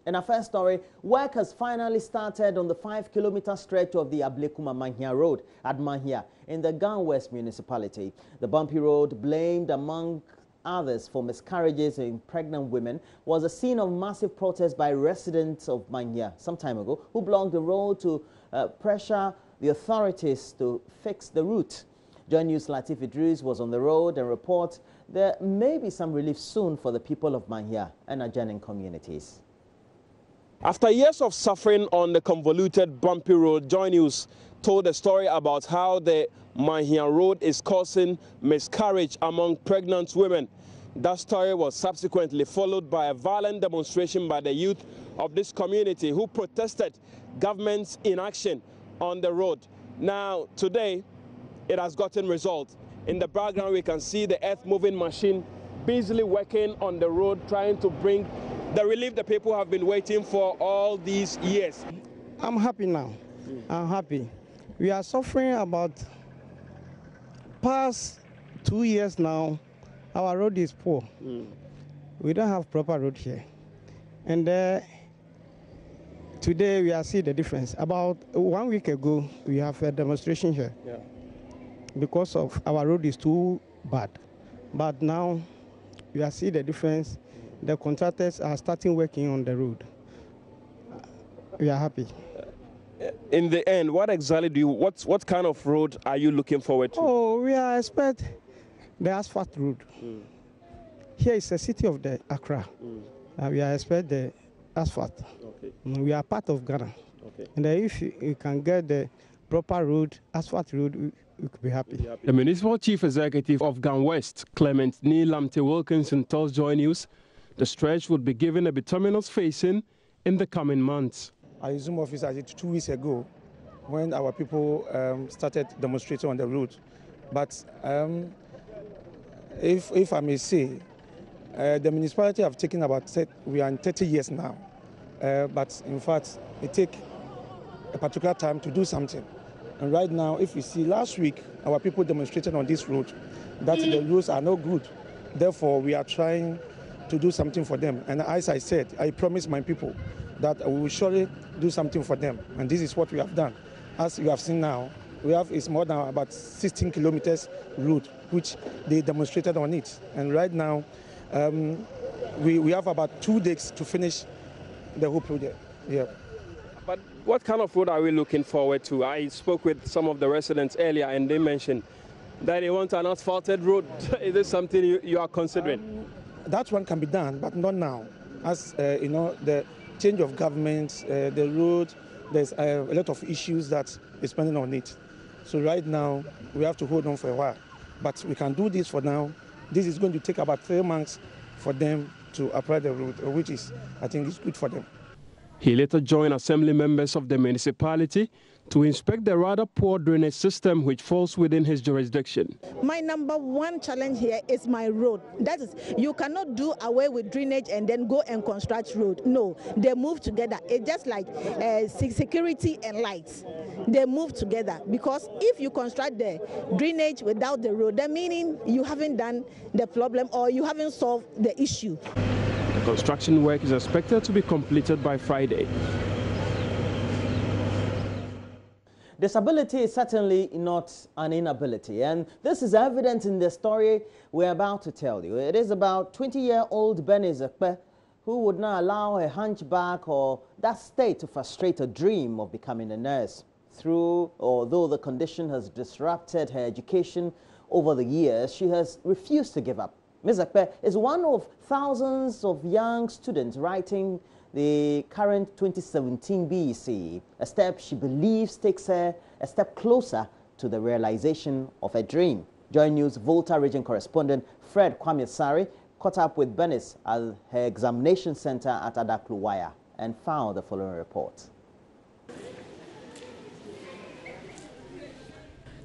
In our first story, work has finally started on the 5-kilometer stretch of the Manhean Road at Manhean in the Gan West municipality. The bumpy road, blamed among others for miscarriages in pregnant women, was a scene of massive protest by residents of Manhean some time ago who blocked the road to pressure the authorities to fix the route. Joynews Dilapidated was on the road and reports there may be some relief soon for the people of Manhean and adjoining communities. After years of suffering on the convoluted, bumpy road, Joynews told a story about how the Manhean road is causing miscarriage among pregnant women. That story was subsequently followed by a violent demonstration by the youth of this community who protested government's inaction on the road. Now, today, it has gotten results. In the background, we can see the earth-moving machine busily working on the road, trying to bring the relief the people have been waiting for all these years. I'm happy now. I'm happy. We are suffering about past 2 years now. Our road is poor. We don't have proper road here. And today we are seeing the difference. About 1 week ago, we have a demonstration here. Yeah. Because of our road is too bad. But now we are seeing the difference. The contractors are starting working on the road. We are happy. In the end, what exactly what kind of road are you looking forward to? Oh, we are expect the asphalt road. Here is the city of the Accra. We are expect the asphalt. Okay. We are part of Ghana. Okay. And if you can get the proper road, asphalt road, we could be happy. The Municipal Chief Executive of Gan West, Clement Lamte Wilkinson, tells Joynews the stretch would be given a bituminous facing in the coming months. I resumed office 2 weeks ago when our people started demonstrating on the road. But if I may say, the municipality have taken about, we are in 30 years now. But in fact, it takes a particular time to do something. And right now, if you see, last week, our people demonstrated on this road that the roads are not good. Therefore, we are trying to do something for them. And as I said, I promised my people that we will surely do something for them. And this is what we have done. As you have seen now, we have is more than about 16 kilometers road, which they demonstrated on it. And right now, we have about 2 days to finish the whole project. Yeah. But what kind of road are we looking forward to? I spoke with some of the residents earlier, and they mentioned that they want an asphalted road. Is this something you are considering? That one can be done, but not now. As you know, the change of government, the road, there's a lot of issues that is pending on it. So right now, we have to hold on for a while. But we can do this for now. This is going to take about 3 months for them to apply the road, which is, I think, is good for them. He later joined assembly members of the municipality to inspect the rather poor drainage system which falls within his jurisdiction. My number one challenge here is my road. That is, you cannot do away with drainage and then go and construct road. No, they move together. It's just like security and lights. They move together because if you construct the drainage without the road, that meaning you haven't done the problem or you haven't solved the issue. The construction work is expected to be completed by Friday. Disability is certainly not an inability, and this is evident in the story we're about to tell you. It is about 20-year-old Bernice Ekpe who would not allow her hunchback or that state to frustrate a dream of becoming a nurse. Although the condition has disrupted her education over the years, she has refused to give up. Ms. Ekpe is one of thousands of young students writing the current 2017 BEC, a step she believes takes her a step closer to the realization of her dream. Joynews Volta region correspondent Fred Kwame caught up with Bernice at her examination center at Adakluwaya and found the following report.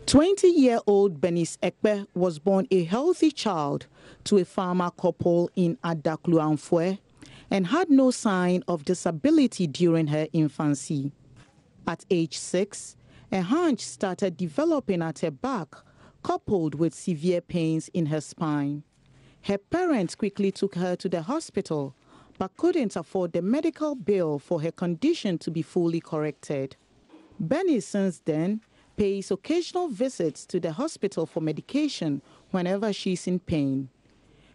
20-year-old Bernice Ekpe was born a healthy child to a farmer couple in Adakluwaya and had no sign of disability during her infancy. At age 6, a hunch started developing at her back, coupled with severe pains in her spine. Her parents quickly took her to the hospital, but couldn't afford the medical bill for her condition to be fully corrected. Benny, since then, pays occasional visits to the hospital for medication whenever she's in pain.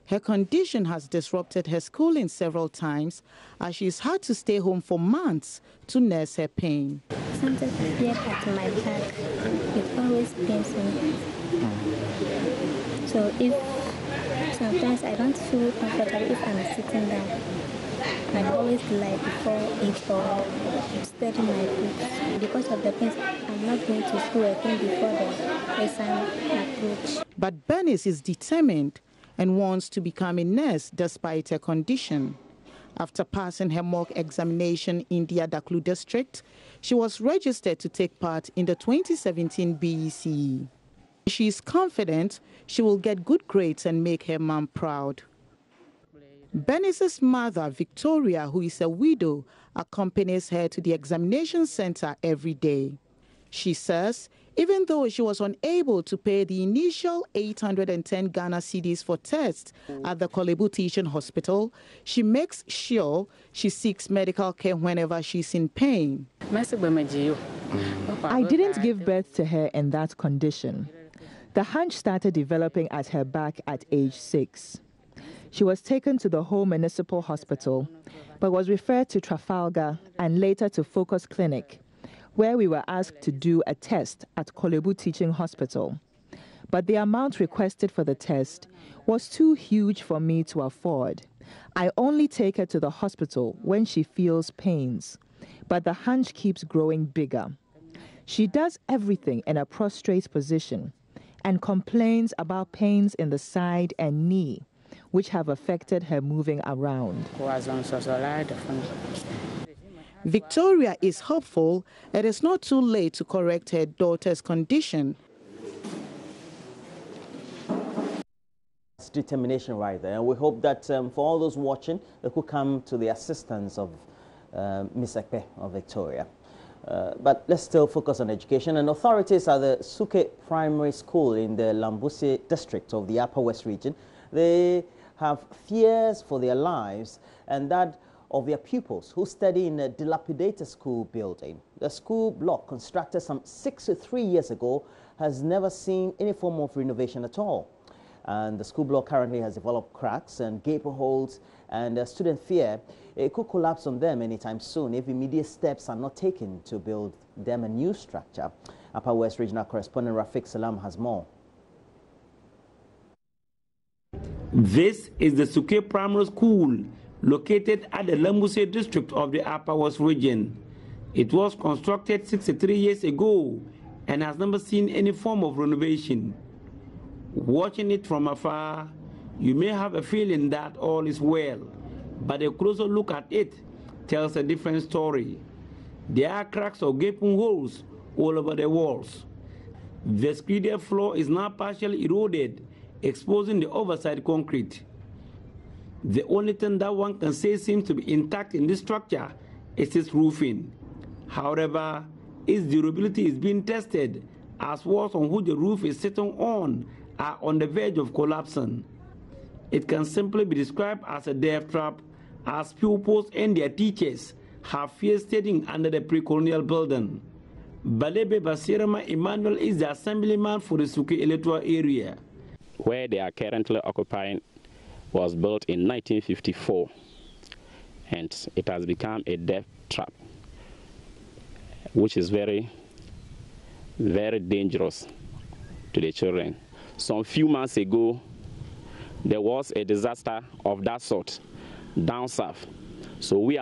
Her condition has disrupted her schooling several times, as she's had to stay home for months to nurse her pain. Something here at my back, it always pains me. So if sometimes I don't feel comfortable if I'm sitting down, I always lie before eat or study my books. Because of the pains, I'm not going to school again before the exam approach. But Bernice is determined and wants to become a nurse despite her condition. After passing her mock examination in the Adaklu district, she was registered to take part in the 2017 BECE. She is confident she will get good grades and make her mom proud. Bernice's mother, Victoria, who is a widow, accompanies her to the examination center every day. She says even though she was unable to pay the initial 810 Ghana cedis for tests at the Kolebu Teaching Hospital, she makes sure she seeks medical care whenever she's in pain. I didn't give birth to her in that condition. The hunch started developing at her back at age 6. She was taken to the Whole Municipal Hospital, but was referred to Trafalgar and later to Focus Clinic, where we were asked to do a test at Kolebu Teaching Hospital. But the amount requested for the test was too huge for me to afford. I only take her to the hospital when she feels pains, but the hunch keeps growing bigger. She does everything in a prostrate position and complains about pains in the side and knee, which have affected her moving around. Victoria is hopeful it is not too late to correct her daughter's condition. It's determination right there, and we hope that for all those watching, they could come to the assistance of Ms. Ekpe of Victoria. But let's still focus on education, and authorities at the Suke Primary School in the Lambuse district of the Upper West region, they have fears for their lives and that of their pupils who study in a dilapidated school building. The school block, constructed some 63 years ago, has never seen any form of renovation at all. And the school block currently has developed cracks and gaping holes, and student fear it could collapse on them anytime soon if immediate steps are not taken to build them a new structure. Upper West Regional Correspondent Rafiq Salam has more. This is the Suke Primary School, located at the Lambuse district of the Upper West region. It was constructed 63 years ago and has never seen any form of renovation. Watching it from afar, you may have a feeling that all is well, but a closer look at it tells a different story. There are cracks or gaping holes all over the walls. The screeded floor is now partially eroded, exposing the overside concrete. The only thing that one can say seems to be intact in this structure is its roofing. However, its durability is being tested as walls on which the roof is sitting on are on the verge of collapsing. It can simply be described as a death trap, as pupils and their teachers have fear studying under the pre-colonial building. Balebe Basirama Emmanuel is the assemblyman for the Suke electoral area. Where they are currently occupying was built in 1954, and it has become a death trap, which is very, very dangerous to the children. Some few months ago, there was a disaster of that sort down south. So we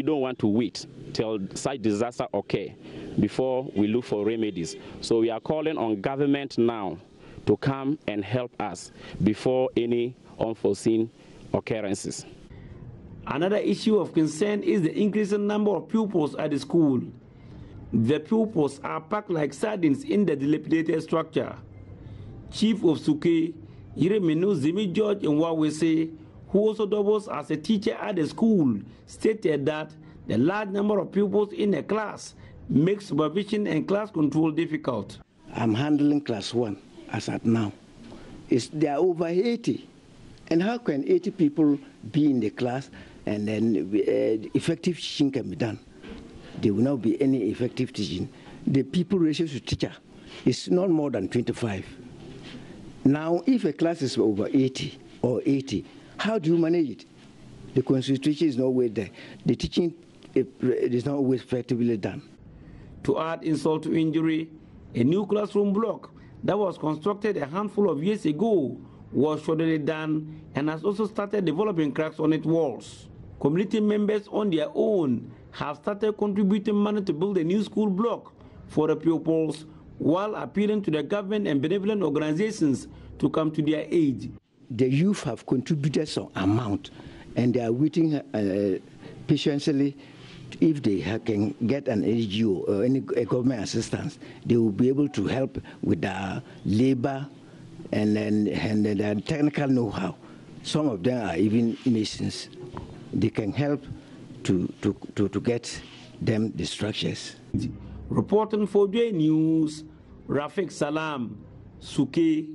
don't want to wait till such disaster occur before we look for remedies. So we are calling on government now to come and help us before any unforeseen occurrences. Another issue of concern is the increasing number of pupils at the school. The pupils are packed like sardines in the dilapidated structure. Chief of Suke, Yeremenu Zimi George Nwawese, who also doubles as a teacher at the school, stated that the large number of pupils in a class makes supervision and class control difficult. I'm handling class 1 as at now. There are over 80. And how can 80 people be in the class and then effective teaching can be done. There will not be any effective teaching. The people ratio to teacher is not more than 25. Now, if a class is over 80 or 80, how do you manage it? The concentration is not always there. The teaching is not always effectively done. To add insult to injury, a new classroom block that was constructed a handful of years ago was shoddily done and has also started developing cracks on its walls. Community members on their own have started contributing money to build a new school block for the pupils, while appealing to the government and benevolent organizations to come to their aid. The youth have contributed some amount, and they are waiting patiently. If they can get an NGO or any government assistance, they will be able to help with the labor and the technical know-how. Some of them are even masons. They can help to get them the structures. Reporting for Joynews, Rafiq Salam, Suke.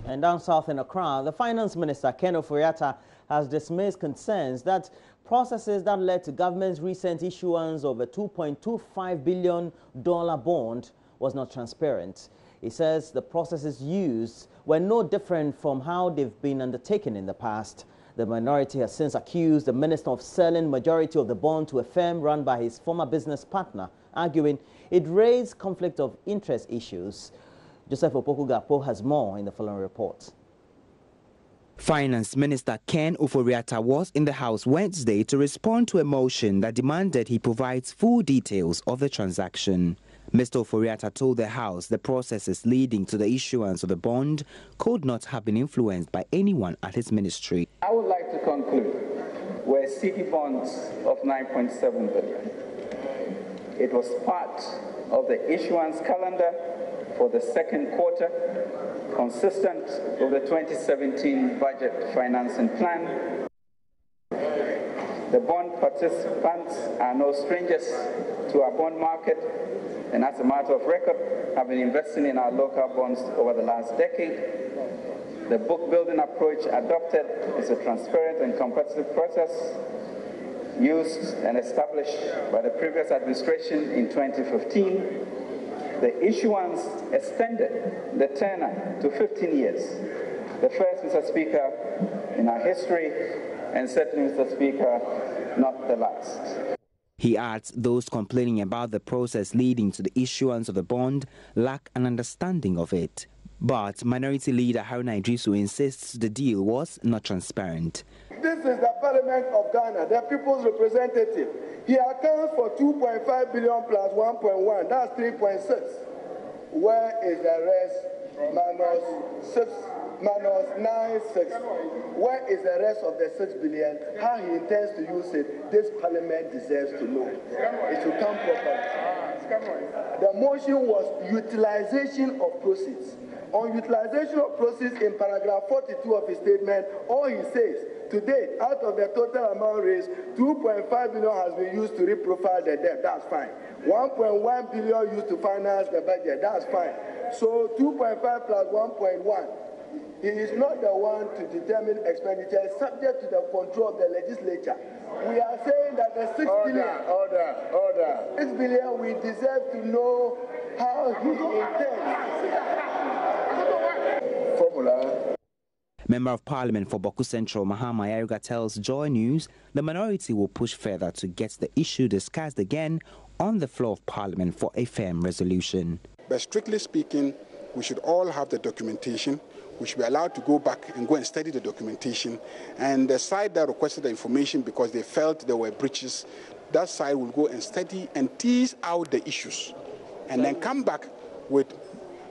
And down south in Accra, the Finance Minister, Ken Ofori-Atta, has dismissed concerns that processes that led to government's recent issuance of a $2.25 billion bond was not transparent. He says the processes used were no different from how they've been undertaken in the past. The minority has since accused the minister of selling majority of the bond to a firm run by his former business partner, arguing it raised conflict of interest issues. Joseph Opoku-Gapo has more in the following report. Finance Minister Ken Ofori-Atta was in the House Wednesday to respond to a motion that demanded he provides full details of the transaction. Mr. Ofori-Atta told the House the processes leading to the issuance of the bond could not have been influenced by anyone at his ministry. I would like to conclude were CD bonds of 9.7 billion. It was part of the issuance calendar for the second quarter, consistent with the 2017 budget financing plan. The bond participants are no strangers to our bond market, and as a matter of record, have been investing in our local bonds over the last decade. The book building approach adopted is a transparent and competitive process used and established by the previous administration in 2015. The issuance extended the tenor to 15 years. The first, Mr. Speaker, in our history, and certainly, Mr. Speaker, not the last. He adds those complaining about the process leading to the issuance of the bond lack an understanding of it. But Minority Leader Haruna Idrisu insists the deal was not transparent. This is the Parliament of Ghana, the people's representative. He accounts for 2.5 billion plus 1.1, that's 3.6. Where is the rest? Minus 6, minus 9.6. Where is the rest of the 6 billion? How he intends to use it, this Parliament deserves to know. It should come properly. The motion was utilization of proceeds. On utilization of proceeds in paragraph 42 of his statement, all he says, to date, out of the total amount raised, 2.5 billion has been used to reprofile the debt, that's fine. 1.1 billion used to finance the budget, that's fine. So 2.5 plus 1.1. He is not the one to determine expenditure, subject to the control of the legislature. We are saying that the 6 billion, order. 6 billion, we deserve to know how he intends. Formula. Member of Parliament for Boku Central, Mahama tells Joynews the minority will push further to get the issue discussed again on the floor of Parliament for a firm resolution. But strictly speaking, we should all have the documentation. We should be allowed to go back and go and study the documentation. And the side that requested the information because they felt there were breaches, that side will go and study and tease out the issues and then come back with,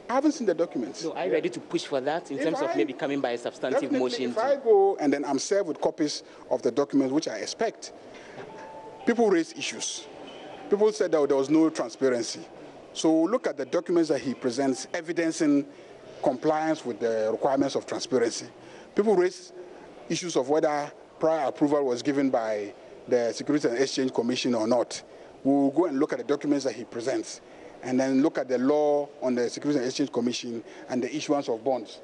I haven't seen the documents. So are you ready to push for that in terms of maybe coming by a substantive motion? If I go and then I'm served with copies of the documents, which I expect, people raise issues. People said that there was no transparency. So look at the documents that he presents, evidencing compliance with the requirements of transparency. People raise issues of whether prior approval was given by the Securities and Exchange Commission or not. We will go and look at the documents that he presents and then look at the law on the Securities and Exchange Commission and the issuance of bonds.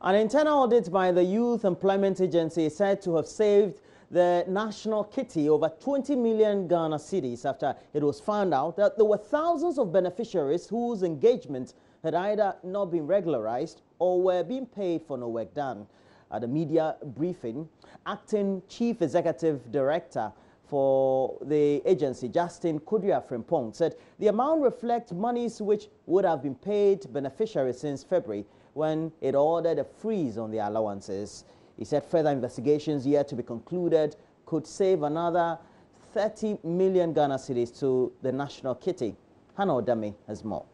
An internal audit by the Youth Employment Agency is said to have saved the national kitty over 20 million Ghana cedis after it was found out that there were thousands of beneficiaries whose engagement had either not been regularized or were being paid for no work done. At a media briefing, Acting Chief Executive Director for the agency, Justin Kudria Frimpong, said the amount reflects monies which would have been paid beneficiaries since February when it ordered a freeze on their allowances. He said further investigations yet to be concluded could save another 30 million Ghana cedis to the national kitty. Hannah Odame has more.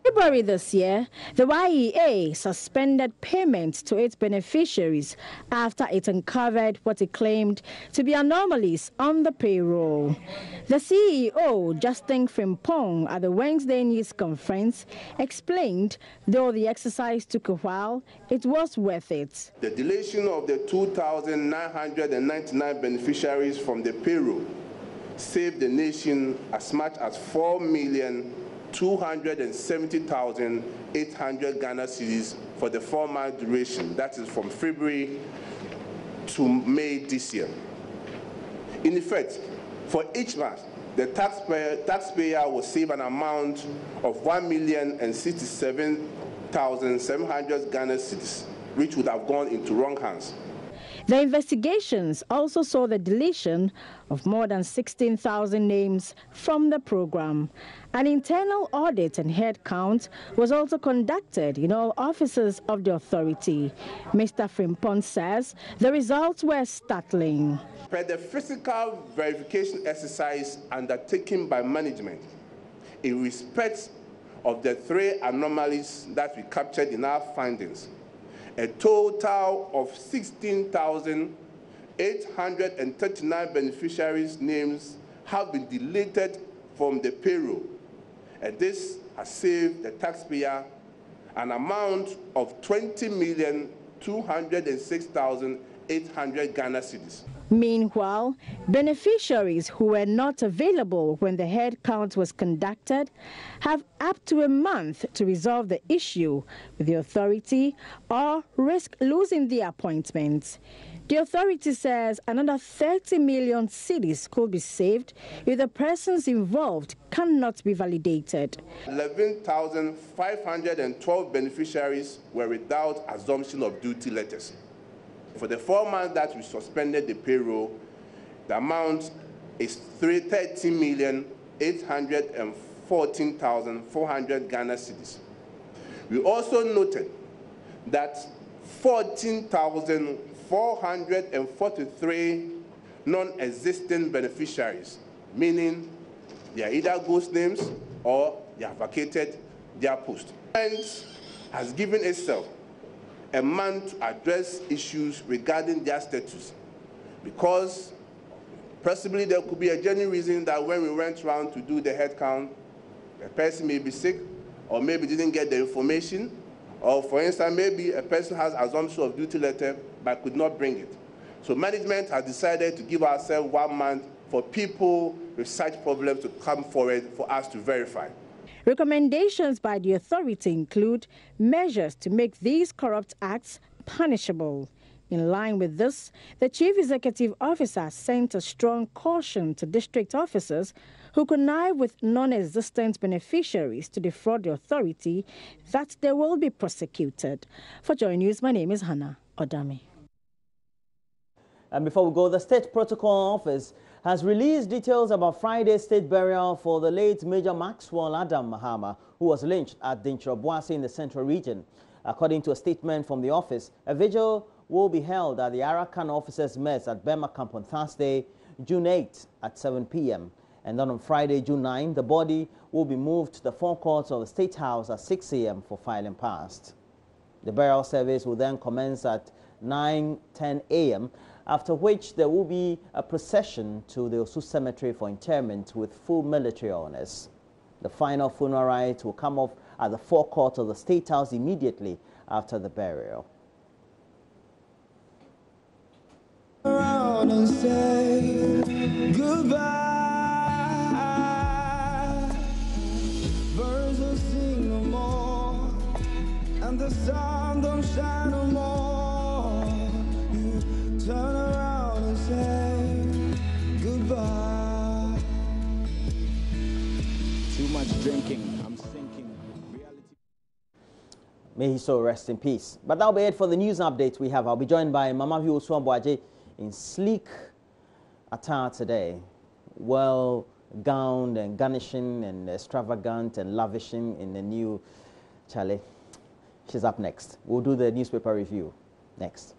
February this year, the YEA suspended payments to its beneficiaries after it uncovered what it claimed to be anomalies on the payroll. The CEO, Justin Frimpong, at the Wednesday news conference, explained though the exercise took a while, it was worth it. The deletion of the 2,999 beneficiaries from the payroll saved the nation as much as 4,270,800 Ghana cedis for the 4-month duration, that is from February to May this year. In effect, for each month, the taxpayer will save an amount of 1,067,700 Ghana cedis, which would have gone into wrong hands. The investigations also saw the deletion of more than 16,000 names from the program. An internal audit and head count was also conducted in all offices of the authority. Mr. Frimpong says the results were startling. Per the physical verification exercise undertaken by management, in respect of the 3 anomalies that we captured in our findings, a total of 16,839 beneficiaries' names have been deleted from the payroll, and this has saved the taxpayer an amount of 20,206,800 Ghana cedis. Meanwhile, beneficiaries who were not available when the head count was conducted have up to a month to resolve the issue with the authority or risk losing their appointments. The authority says another 30 million cedis could be saved if the persons involved cannot be validated. 11,512 beneficiaries were without assumption of duty letters. For the 4 months that we suspended the payroll, the amount is 30,814,400 Ghana cedis. We also noted that 14,443 non-existent beneficiaries, meaning they are either ghost names or they have vacated their post. And has given itself a month to address issues regarding their status, because possibly there could be a genuine reason that when we went around to do the head count, a person may be sick or maybe didn't get the information, or for instance, maybe a person has assumption of duty letter but could not bring it. So management has decided to give ourselves 1 month for people with such problems to come forward for us to verify. Recommendations by the authority include measures to make these corrupt acts punishable. In line with this, the Chief Executive Officer sent a strong caution to district officers who connive with non-existent beneficiaries to defraud the authority that they will be prosecuted. For Joynews, my name is Hannah Odame. And before we go, the State Protocol Office has released details about Friday's state burial for the late Major Maxwell Adam Mahama, who was lynched at Dinchroboase in the Central Region. According to a statement from the office, a vigil will be held at the Arakan Officers' Mess at Bema Camp on Thursday, June 8 at 7 p.m. And then on Friday, June 9, the body will be moved to the forecourts of the State House at 6 a.m. for filing past. The burial service will then commence at 9:10 a.m., after which there will be a procession to the Osu Cemetery for interment with full military honors. The final funeral rite will come off at the forecourt of the State House immediately after the burial. Around and say goodbye. Birds will sing no more, and the sun don't shine no more, you turn around and say goodbye. Too much drinking, I'm sinking. May he so rest in peace. But that'll be it for the news updates we have. I'll be joined by Mama Vio Swamboaje in sleek attire today. Well gowned and garnishing and extravagant and lavishing in the new Charlie. She's up next. We'll do the newspaper review next.